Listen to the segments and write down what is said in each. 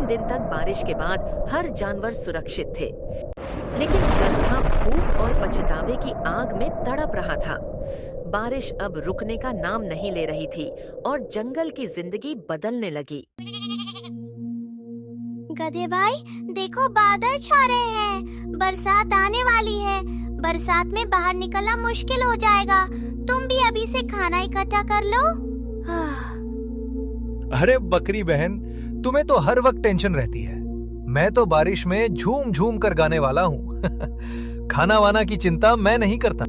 3 दिन तक बारिश के बाद हर जानवर सुरक्षित थे, लेकिन गधा भूख और पछतावे की आग में तड़प रहा था। बारिश अब रुकने का नाम नहीं ले रही थी और जंगल की जिंदगी बदलने लगी। गधे भाई, देखो बादल छा रहे हैं, बरसात आने वाली है। बरसात में बाहर निकलना मुश्किल हो जाएगा। तुम भी अभी से खाना इकट्ठा कर लो। अरे बकरी बहन, तुम्हें तो हर वक्त टेंशन रहती है। मैं तो बारिश में झूम झूम कर गाने वाला हूँ। खाना वाना की चिंता मैं नहीं करता।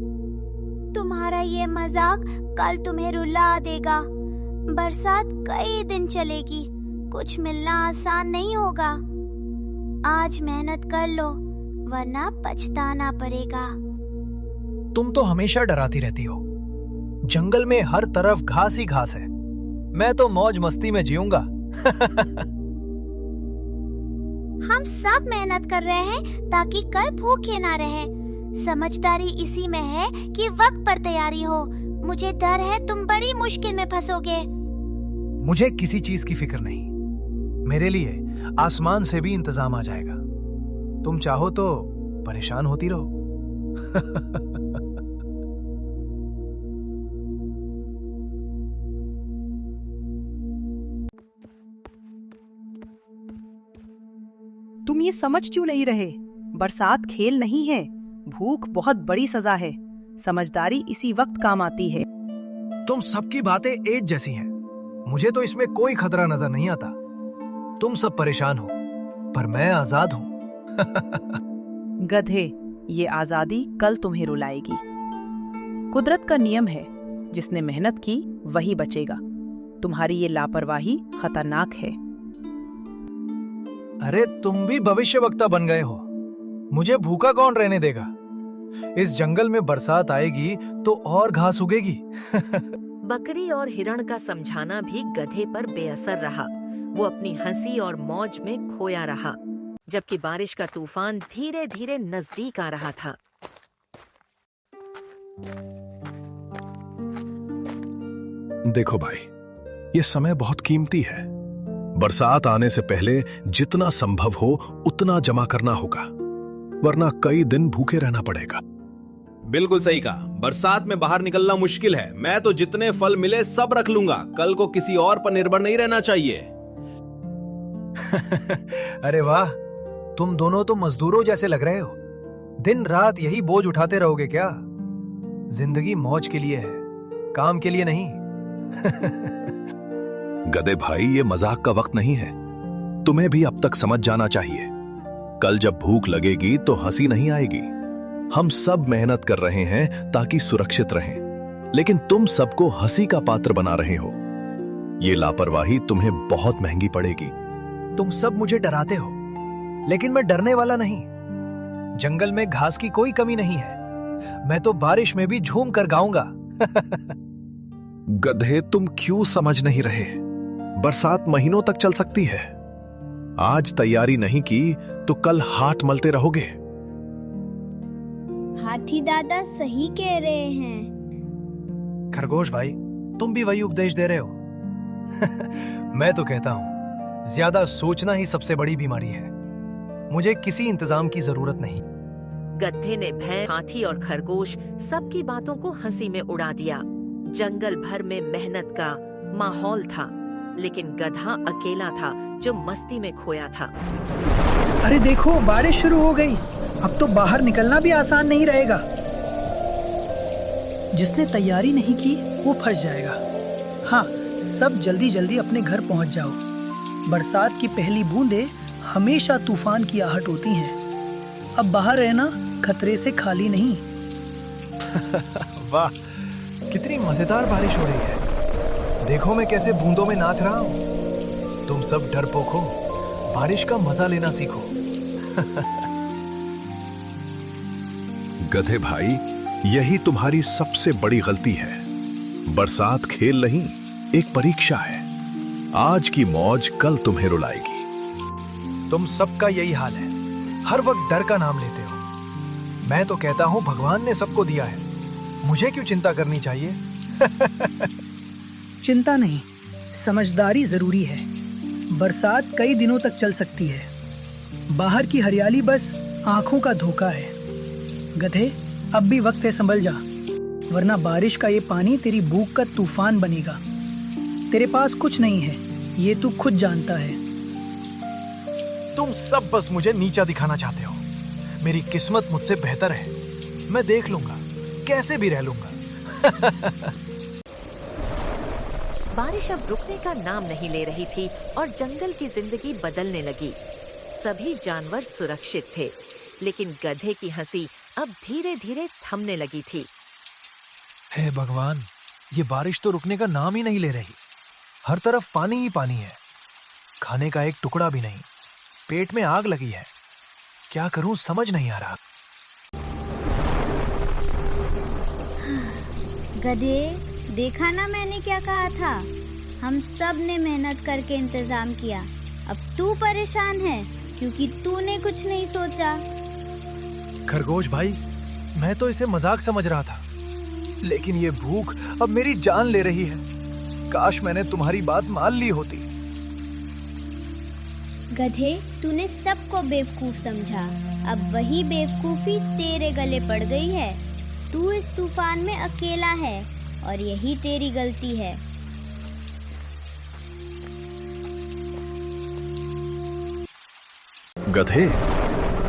तुम्हारा ये मजाक कल तुम्हें रुला देगा। बरसात कई दिन चलेगी, कुछ मिलना आसान नहीं होगा। आज मेहनत कर लो, वरना पछताना पड़ेगा। तुम तो हमेशा डराती रहती हो। जंगल में हर तरफ घास ही घास है। मैं तो मौज मस्ती में जीऊंगा। हम सब मेहनत कर रहे हैं ताकि कल भूखे ना रहे। समझदारी इसी में है कि वक्त पर तैयारी हो। मुझे डर है तुम बड़ी मुश्किल में फंसोगे। मुझे किसी चीज की फिक्र नहीं। मेरे लिए आसमान से भी इंतजाम आ जाएगा। तुम चाहो तो परेशान होती रहो। तुम ये समझ क्यों नहीं रहे? बरसात खेल नहीं है, भूख बहुत बड़ी सजा है। समझदारी इसी वक्त काम आती है। तुम सबकी बातें एक जैसी हैं। मुझे तो इसमें कोई खतरा नजर नहीं आता। तुम सब परेशान हो, पर मैं आजाद हूँ। गधे, ये आजादी कल तुम्हें रुलाएगी। कुदरत का नियम है, जिसने मेहनत की वही बचेगा। तुम्हारी ये लापरवाही खतरनाक है। अरे तुम भी भविष्यवक्ता बन गए हो। मुझे भूखा कौन रहने देगा? इस जंगल में बरसात आएगी तो और घास उगेगी। बकरी और हिरण का समझाना भी गधे पर बेअसर रहा। वो अपनी हंसी और मौज में खोया रहा, जबकि बारिश का तूफान धीरे धीरे नजदीक आ रहा था। देखो भाई, ये समय बहुत कीमती है। बरसात आने से पहले जितना संभव हो उतना जमा करना होगा, वरना कई दिन भूखे रहना पड़ेगा। बिल्कुल सही कहा। बरसात में बाहर निकलना मुश्किल है। मैं तो जितने फल मिले सब रख लूंगा। कल को किसी और पर निर्भर नहीं रहना चाहिए। अरे वाह, तुम दोनों तो मजदूरों जैसे लग रहे हो। दिन रात यही बोझ उठाते रहोगे क्या? जिंदगी मौज के लिए है, काम के लिए नहीं। गधे भाई, ये मजाक का वक्त नहीं है। तुम्हें भी अब तक समझ जाना चाहिए। कल जब भूख लगेगी तो हंसी नहीं आएगी। हम सब मेहनत कर रहे हैं ताकि सुरक्षित रहें, लेकिन तुम सबको हंसी का पात्र बना रहे हो। ये लापरवाही तुम्हें बहुत महंगी पड़ेगी। तुम सब मुझे डराते हो, लेकिन मैं डरने वाला नहीं। जंगल में घास की कोई कमी नहीं है। मैं तो बारिश में भी झूम कर गाऊंगा। गधे, तुम क्यों समझ नहीं रहे? बरसात महीनों तक चल सकती है। आज तैयारी नहीं की तो कल हाथ मलते रहोगे। हाथी दादा सही कह रहे हैं। खरगोश भाई, तुम भी वही उपदेश दे रहे हो। मैं तो कहता हूं, ज्यादा सोचना ही सबसे बड़ी बीमारी है। मुझे किसी इंतजाम की जरूरत नहीं। गधे ने भैंस, हाथी और खरगोश सबकी बातों को हंसी में उड़ा दिया। जंगल भर में मेहनत का माहौल था, लेकिन गधा अकेला था जो मस्ती में खोया था। अरे देखो, बारिश शुरू हो गई। अब तो बाहर निकलना भी आसान नहीं रहेगा। जिसने तैयारी नहीं की वो फंस जाएगा। हाँ, सब जल्दी जल्दी अपने घर पहुंच जाओ। बरसात की पहली बूंदें हमेशा तूफान की आहट होती हैं। अब बाहर रहना खतरे से खाली नहीं। वाह, कितनी मजेदार बारिश हो रही है। देखो मैं कैसे बूंदों में नाच रहा हूँ। तुम सब डरपोक हो, बारिश का मजा लेना सीखो। गधे भाई, यही तुम्हारी सबसे बड़ी गलती है। बरसात खेल नहीं, एक परीक्षा है। आज की मौज कल तुम्हें रुलाएगी। तुम सबका यही हाल है, हर वक्त डर का नाम लेते हो। मैं तो कहता हूं भगवान ने सबको दिया है, मुझे क्यों चिंता करनी चाहिए? चिंता नहीं, समझदारी जरूरी है। बरसात कई दिनों तक चल सकती है। बाहर की हरियाली बस आंखों का धोखा है। गधे, अब भी वक्त है, संभल जा, वरना बारिश का ये पानी तेरी भूख का तूफान बनेगा। तेरे पास कुछ नहीं है, ये तू खुद जानता है। तुम सब बस मुझे नीचा दिखाना चाहते हो। मेरी किस्मत मुझसे बेहतर है। मैं देख लूंगा, कैसे भी रह लूंगा। बारिश अब रुकने का नाम नहीं ले रही थी और जंगल की जिंदगी बदलने लगी। सभी जानवर सुरक्षित थे, लेकिन गधे की हंसी अब धीरे धीरे थमने लगी थी। हे भगवान, ये बारिश तो रुकने का नाम ही नहीं ले रही। हर तरफ पानी ही पानी है, खाने का एक टुकड़ा भी नहीं। पेट में आग लगी है, क्या करूं समझ नहीं आ रहा। गधे, देखा ना मैंने क्या कहा था? हम सब ने मेहनत करके इंतजाम किया। अब तू परेशान है क्योंकि तूने कुछ नहीं सोचा। खरगोश भाई, मैं तो इसे मजाक समझ रहा था, लेकिन ये भूख अब मेरी जान ले रही है। काश मैंने तुम्हारी बात मान ली होती। गधे, तूने सबको बेवकूफ समझा, अब वही बेवकूफी तेरे गले पड़ गई है। तू इस तूफान में अकेला है और यही तेरी गलती है। गधे,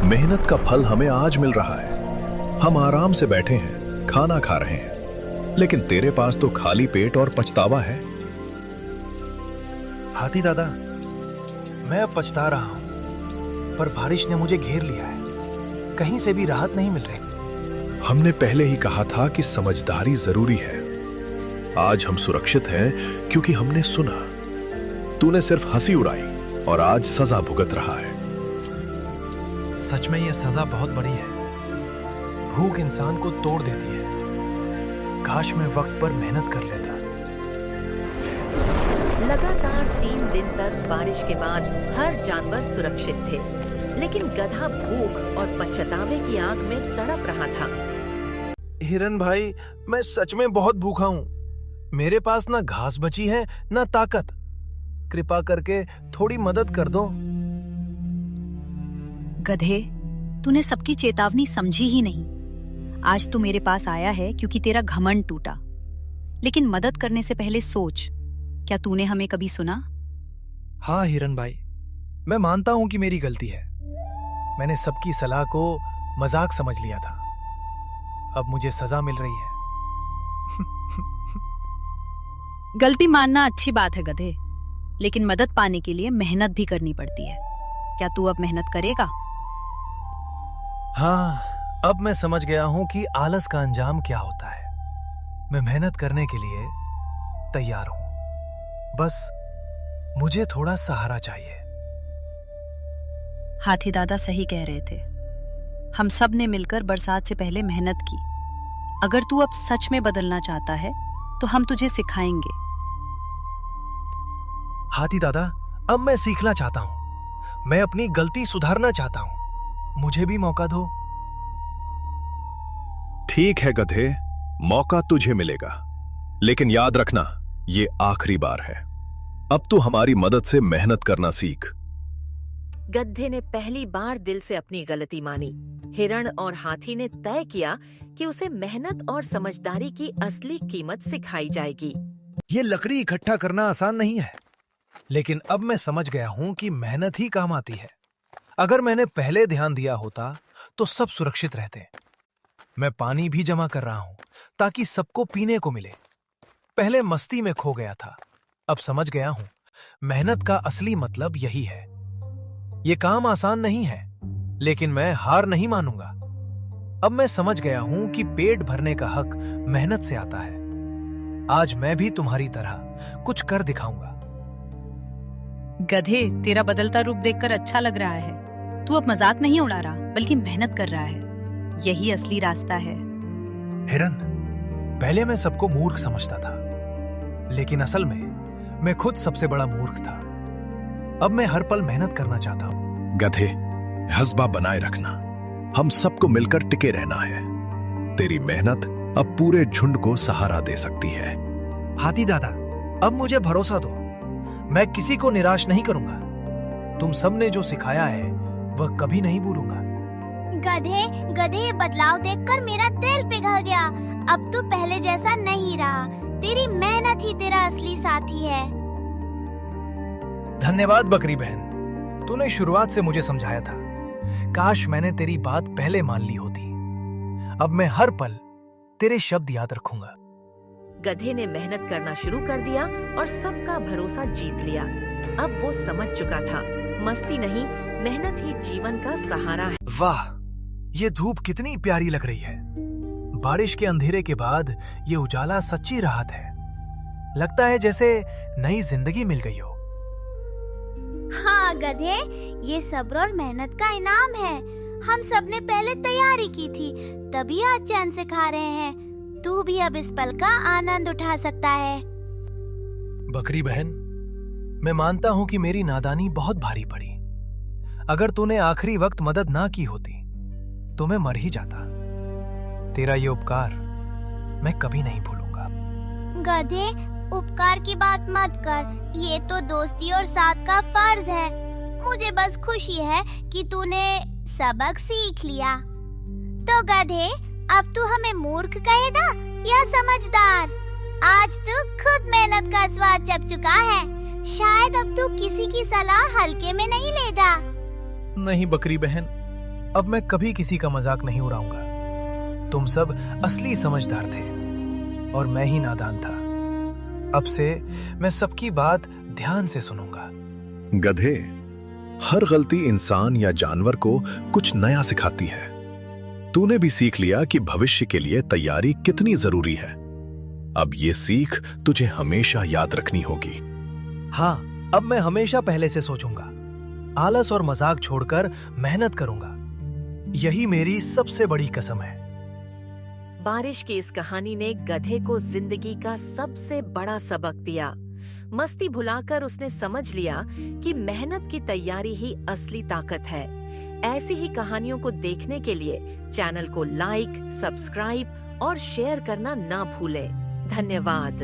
मेहनत का फल हमें आज मिल रहा है। हम आराम से बैठे हैं, खाना खा रहे हैं, लेकिन तेरे पास तो खाली पेट और पछतावा है। हाथी दादा, मैं अब पछता रहा हूं, पर बारिश ने मुझे घेर लिया है। कहीं से भी राहत नहीं मिल रही। हमने पहले ही कहा था कि समझदारी जरूरी है। आज हम सुरक्षित हैं क्योंकि हमने सुना। तूने सिर्फ हंसी उड़ाई और आज सजा भुगत रहा है। सच में यह सजा बहुत बड़ी है। भूख इंसान को तोड़ देती है। काश मैं वक्त पर मेहनत कर लेता। लगातार 3 दिन तक बारिश के बाद हर जानवर सुरक्षित थे, लेकिन गधा भूख और पछतावे की आग में तड़प रहा था। हिरन भाई, मैं सच में बहुत भूखा हूं। मेरे पास ना घास बची है ना ताकत। कृपा करके थोड़ी मदद कर दो। गधे, तूने सबकी चेतावनी समझी ही नहीं। आज तू मेरे पास आया है क्योंकि तेरा घमंड टूटा, लेकिन मदद करने से पहले सोच, क्या तूने हमें कभी सुना? हाँ हिरन भाई, मैं मानता हूं कि मेरी गलती है। मैंने सबकी सलाह को मजाक समझ लिया था। अब मुझे सजा मिल रही है। गलती मानना अच्छी बात है गधे, लेकिन मदद पाने के लिए मेहनत भी करनी पड़ती है। क्या तू अब मेहनत करेगा? हाँ, अब मैं समझ गया हूं कि आलस का अंजाम क्या होता है। मैं मेहनत करने के लिए तैयार हूं। बस मुझे थोड़ा सहारा चाहिए। हाथी दादा सही कह रहे थे। हम सब ने मिलकर बरसात से पहले मेहनत की। अगर तू अब सच में बदलना चाहता है तो हम तुझे सिखाएंगे। हाथी दादा, अब मैं सीखना चाहता हूं। मैं अपनी गलती सुधारना चाहता हूं। मुझे भी मौका दो। ठीक है गधे, मौका तुझे मिलेगा, लेकिन याद रखना, ये आखिरी बार है। अब तू हमारी मदद से मेहनत करना सीख। गधे ने पहली बार दिल से अपनी गलती मानी। हिरण और हाथी ने तय किया कि उसे मेहनत और समझदारी की असली कीमत सिखाई जाएगी। ये लकड़ी इकट्ठा करना आसान नहीं है, लेकिन अब मैं समझ गया हूं कि मेहनत ही काम आती है। अगर मैंने पहले ध्यान दिया होता तो सब सुरक्षित रहते। मैं पानी भी जमा कर रहा हूं ताकि सबको पीने को मिले। पहले मस्ती में खो गया था, अब समझ गया हूं मेहनत का असली मतलब यही है। ये काम आसान नहीं है, लेकिन मैं हार नहीं मानूंगा। अब मैं समझ गया हूं कि पेट भरने का हक मेहनत से आता है। आज मैं भी तुम्हारी तरह कुछ कर दिखाऊंगा। गधे, तेरा बदलता रूप देखकर अच्छा लग रहा है। तू अब मजाक नहीं उड़ा रहा, बल्कि मेहनत कर रहा है। यही असली रास्ता है। हिरन, पहले मैं सबको मूर्ख समझता था, लेकिन असल में मैं खुद सबसे बड़ा मूर्ख था। अब मैं हर पल मेहनत करना चाहता हूं। गधे, हस्बा बनाए रखना। हम सबको मिलकर टिके रहना है। तेरी मेहनत अब पूरे झुंड को सहारा दे सकती है। हाथी दादा, अब मुझे भरोसा दो। मैं किसी को निराश नहीं करूंगा। तुम सबने जो सिखाया है वह कभी नहीं भूलूंगा। गधे गधे, ये बदलाव देखकर मेरा दिल पिघल गया। अब तू पहले जैसा नहीं रहा। तेरी मेहनत ही तेरा असली साथी है। धन्यवाद बकरी बहन, तूने शुरुआत से मुझे समझाया था। काश मैंने तेरी बात पहले मान ली होती। अब मैं हर पल तेरे शब्द याद रखूंगा। गधे ने मेहनत करना शुरू कर दिया और सबका भरोसा जीत लिया। अब वो समझ चुका था, मस्ती नहीं, मेहनत ही जीवन का सहारा है। वाह, ये धूप कितनी प्यारी लग रही है। बारिश के अंधेरे के बाद ये उजाला सच्ची राहत है। लगता है जैसे नई जिंदगी मिल गई हो। हाँ गधे, ये सब्र और मेहनत का इनाम है। हम सब ने पहले तैयारी की थी, तभी आज चैन से खा रहे हैं। तू भी अब इस पल का आनंद उठा सकता है। बकरी बहन, मैं मानता हूं कि मेरी नादानी बहुत भारी पड़ी। अगर तूने आखिरी वक्त मदद ना की होती तो मैं मर ही जाता। तेरा ये उपकार मैं कभी नहीं भूलूंगा। गधे, उपकार की बात मत कर। ये तो दोस्ती और साथ का फर्ज है। मुझे बस खुशी है कि तूने सबक सीख लिया। तो गधे, अब तू हमें मूर्ख कहेगा या समझदार? आज तू खुद मेहनत का स्वाद चख चुका है। शायद अब तू किसी की सलाह हल्के में नहीं लेगा। नहीं बकरी बहन, अब मैं कभी किसी का मजाक नहीं उड़ाऊंगा। तुम सब असली समझदार थे और मैं ही नादान था। अब से मैं सबकी बात ध्यान से सुनूंगा। गधे, हर गलती इंसान या जानवर को कुछ नया सिखाती है। तूने भी सीख लिया कि भविष्य के लिए तैयारी कितनी जरूरी है। अब ये सीख तुझे हमेशा याद रखनी होगी। हाँ, अब मैं हमेशा पहले से सोचूंगा। आलस और मजाक छोड़कर मेहनत करूंगा। यही मेरी सबसे बड़ी कसम है। बारिश की इस कहानी ने गधे को जिंदगी का सबसे बड़ा सबक दिया। मस्ती भुलाकर उसने समझ लिया कि मेहनत की तैयारी ही असली ताकत है। ऐसी ही कहानियों को देखने के लिए चैनल को लाइक, सब्सक्राइब और शेयर करना ना भूलें। धन्यवाद।